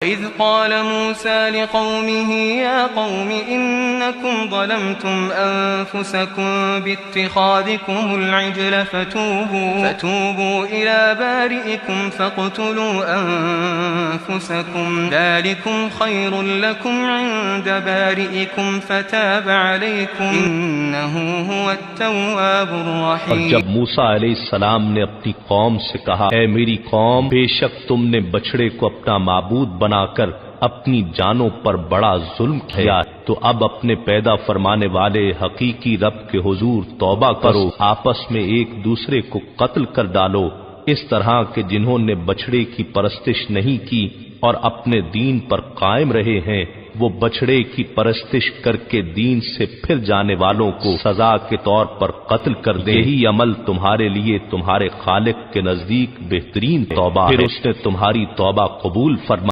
वइज़ क़ाल मूसा लिक़ौमिही या क़ौमि इन्नकुम ज़लमतुम अन्फुसकुम बित्तिख़ाज़िकुमुल इज्ल फ़तूबू इला बारिइकुम फ़क़्तुलू अन्फुसकुम ज़ालिकुम ख़ैरुल लकुम इन्द बारिइकुम फ़ताब अलैकुम इन्नहु हुवत-तव्वाबुर रहीम। और जब मूसा अलैहिस्सलाम ने अपनी कौम से कहा, ऐ मेरी कौम, बेशक तुमने बछड़े को अपना माबूद बनाकर अपनी जानों पर बड़ा जुल्म किया, तो अब अपने पैदा फरमाने वाले हकीकी रब के हुजूर तौबा करो, आपस में एक दूसरे को कत्ल कर डालो, इस तरह के जिन्होंने बछड़े की परस्तिश नहीं की और अपने दीन पर कायम रहे हैं, वो बछड़े की परस्तिश करके दीन से फिर जाने वालों को सजा के तौर पर कत्ल कर दे। यही अमल तुम्हारे लिए तुम्हारे खालिक के नजदीक बेहतरीन तौबा है। फिर उसने तुम्हारी तौबा कबूल फरमा